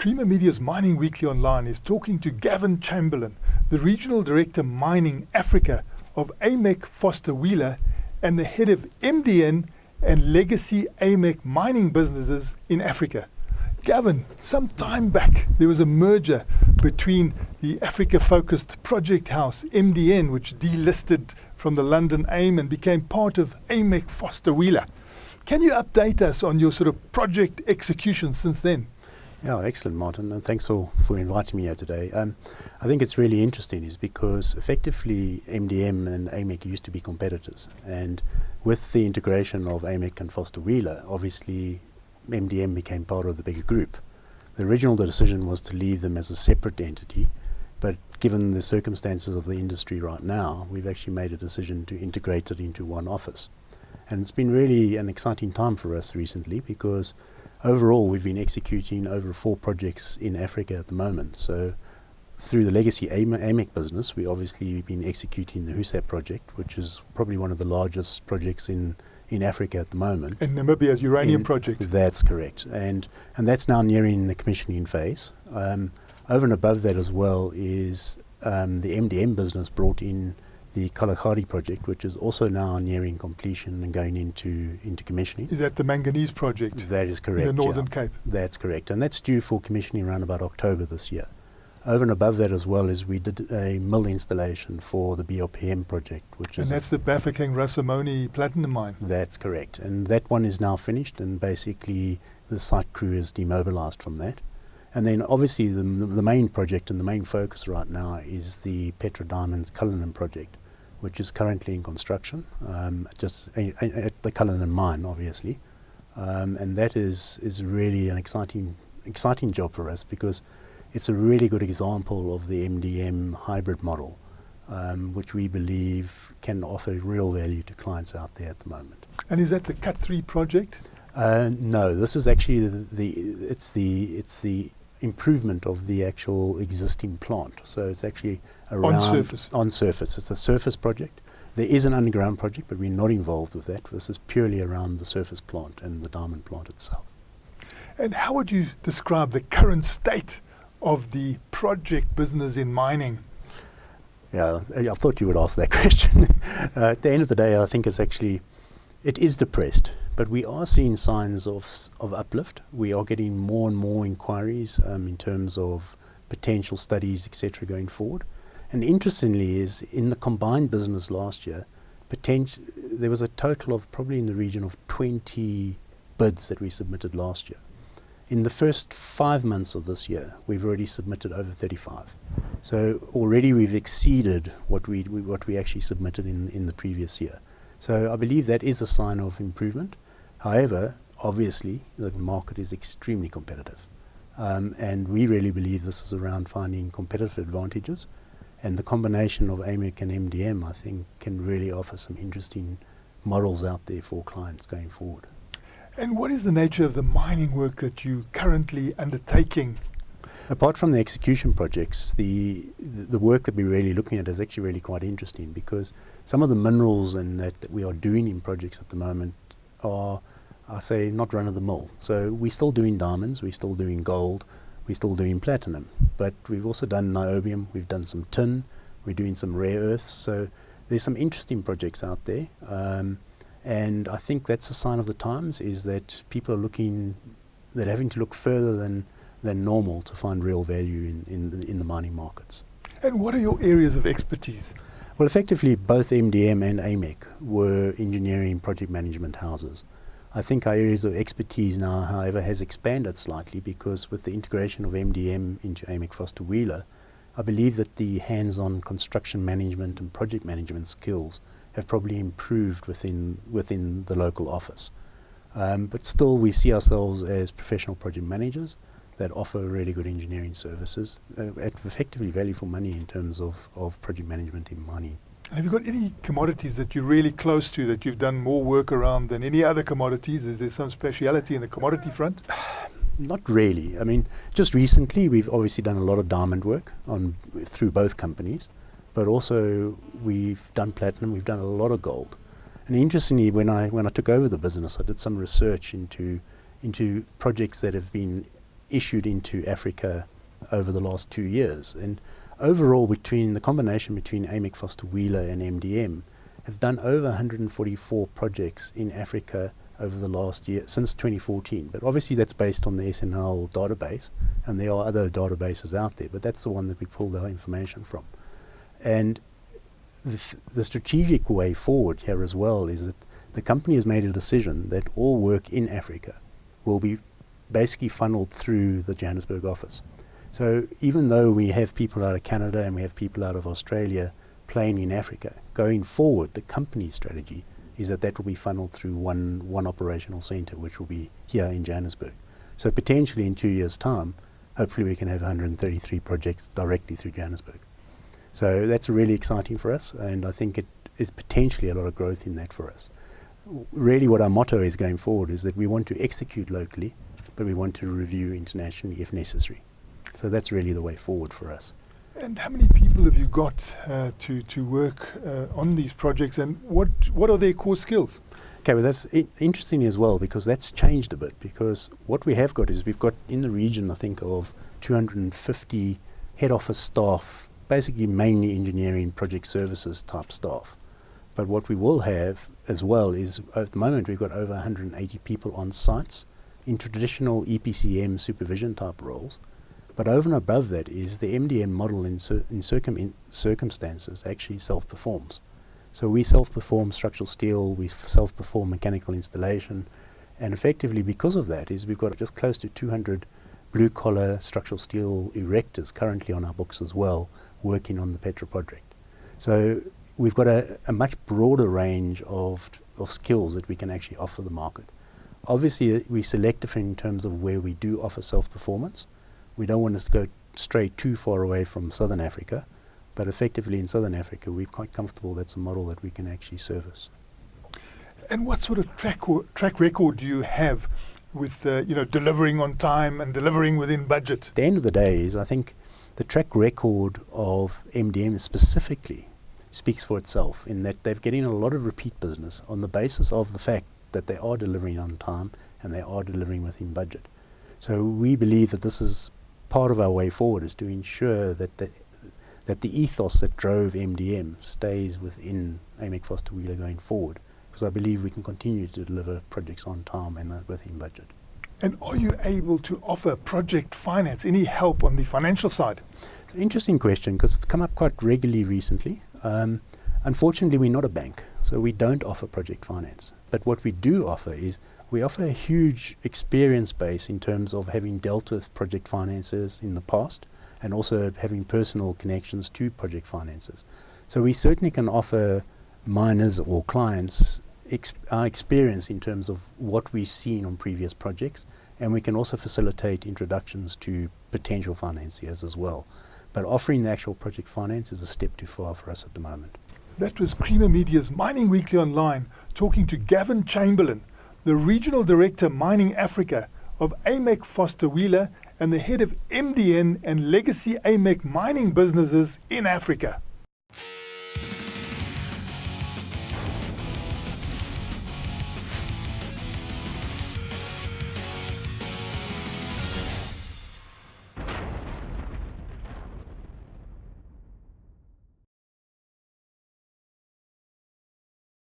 Creamer Media's Mining Weekly Online is talking to Gavin Chamberlain, the Regional Director Mining Africa of Amec Foster Wheeler and the head of MDN and legacy Amec mining businesses in Africa. Gavin, some time back there was a merger between the Africa-focused project house MDN, which delisted from the London AIM and became part of Amec Foster Wheeler. Can you update us on your sort of project execution since then? Yeah, excellent, Martin, and thanks for inviting me here today. I think it's really interesting is because effectively MDM and Amec used to be competitors, and with the integration of Amec and Foster Wheeler, obviously MDM became part of the bigger group. The original decision was to leave them as a separate entity, but given the circumstances of the industry right now, we've actually made a decision to integrate it into one office. And it's been really an exciting time for us recently because overall we've been executing over 4 projects in Africa at the moment. So through the legacy Amec business, we obviously been executing the Husap project, which is probably one of the largest projects in Africa at the moment. In Namibia's uranium project. That's correct. And that's now nearing the commissioning phase. Over and above that as well is the MDM business brought in the Kalahari project, which is also now nearing completion and going into commissioning. Is that the manganese project? That is correct. In the Northern Cape? That's correct. And that's due for commissioning around about October this year. Over and above that as well is we did a mill installation for the BRPM project, which is... And that's the Bafokeng Rasamoni platinum mine? That's correct. And that one is now finished, and basically the site crew is demobilised from that. And then obviously the main project and the main focus right now is the Petra Diamonds Cullinan project, which is currently in construction, just at the Cullinan mine, obviously. And that is really an exciting job for us because it's a really good example of the MDM hybrid model, which we believe can offer real value to clients out there at the moment. And is that the Cut 3 project? No, this is actually it's the improvement of the actual existing plant. So it's actually around on surface. It's a surface project. There is an underground project, but we're not involved with that. This is purely around the surface plant and the diamond plant itself. And how would you describe the current state of the project business in mining? Yeah, I thought you would ask that question. At the end of the day, I think it is depressed, but we are seeing signs of uplift. We are getting more and more inquiries in terms of potential studies, etc., going forward. And interestingly is in the combined business last year, there was a total of probably in the region of 20 bids that we submitted last year. In the first 5 months of this year, we've already submitted over 35. So already we've exceeded what we actually submitted in the previous year. So I believe that is a sign of improvement. However, obviously, the market is extremely competitive. And we really believe this is around finding competitive advantages. And the combination of Amec and MDM, I think, can really offer some interesting models out there for clients going forward. And what is the nature of the mining work that you're currently undertaking? Apart from the execution projects, the work that we're really looking at is actually really quite interesting because some of the minerals and that we are doing in projects at the moment are, I say, not run-of-the-mill. So we're still doing diamonds, we're still doing gold, we're still doing platinum, but we've also done niobium, we've done some tin, we're doing some rare earths. So there's some interesting projects out there. And I think that's a sign of the times is that people are having to look further than normal to find real value in the mining markets. And what are your areas of expertise? Well, effectively, both MDM and Amec were engineering project management houses. I think our areas of expertise now, however, has expanded slightly because with the integration of MDM into Amec Foster Wheeler, I believe that the hands-on construction management and project management skills have probably improved within the local office. But still, we see ourselves as professional project managers that offer really good engineering services at effectively value for money in terms of project management in mining. And have you got any commodities that you're really close to, that you've done more work around than any other commodities? Is there some speciality in the commodity front? Not really. I mean, just recently we've obviously done a lot of diamond work through both companies, but also we've done platinum, we've done a lot of gold. And interestingly, when I took over the business, I did some research into projects that have been issued into Africa over the last 2 years. And overall, between the combination between Amec Foster Wheeler and MDM, have done over 144 projects in Africa over the last year, since 2014. But obviously that's based on the SNL database, and there are other databases out there, but that's the one that we pulled our information from. And the strategic way forward here as well is that the company has made a decision that all work in Africa will be basically funneled through the Johannesburg office. So even though we have people out of Canada and we have people out of Australia playing in Africa, going forward, the company strategy is that will be funneled through one operational centre, which will be here in Johannesburg. So potentially in 2 years' time, hopefully we can have 133 projects directly through Johannesburg. So that's really exciting for us, and I think it is potentially a lot of growth in that for us. Really what our motto is going forward is that we want to execute locally, but we want to review internationally if necessary. So that's really the way forward for us. And how many people have you got to work on these projects, and what are their core skills? Okay, well that's interesting as well, because that's changed a bit, because what we have got is we've got in the region, I think, of 250 head office staff, basically mainly engineering, project services type staff. But what we will have as well is, at the moment, we've got over 180 people on sites in traditional EPCM supervision type roles. But over and above that is the MDM model in circumstances actually self-performs. So we self-perform structural steel, we self-perform mechanical installation, and effectively because of that is we've got just close to 200 blue-collar structural steel erectors currently on our books as well, working on the Petra project. So we've got a much broader range of skills that we can actually offer the market. Obviously, we selective in terms of where we do offer self-performance. We don't want to go straight too far away from Southern Africa, but effectively in Southern Africa, we're quite comfortable that's a model that we can actually service. And what sort of track record do you have with delivering on time and delivering within budget? At the end of the day is, I think the track record of MDM specifically speaks for itself, in that they're getting a lot of repeat business on the basis of the fact that they are delivering on time and they are delivering within budget. So we believe that this is part of our way forward, is to ensure that the ethos that drove MDM stays within Amec Foster Wheeler going forward, because I believe we can continue to deliver projects on time and within budget. And are you able to offer project finance, any help on the financial side? It's an interesting question, because it's come up quite regularly recently. Unfortunately, we're not a bank, so we don't offer project finance. But what we do offer is we offer a huge experience base in terms of having dealt with project finances in the past, and also having personal connections to project finances. So we certainly can offer miners or clients our experience in terms of what we've seen on previous projects, and we can also facilitate introductions to potential financiers as well. But offering the actual project finance is a step too far for us at the moment. That was Creamer Media's Mining Weekly Online, talking to Gavin Chamberlain, the Regional Director Mining Africa of Amec Foster Wheeler and the head of MDN and Legacy Amec mining businesses in Africa.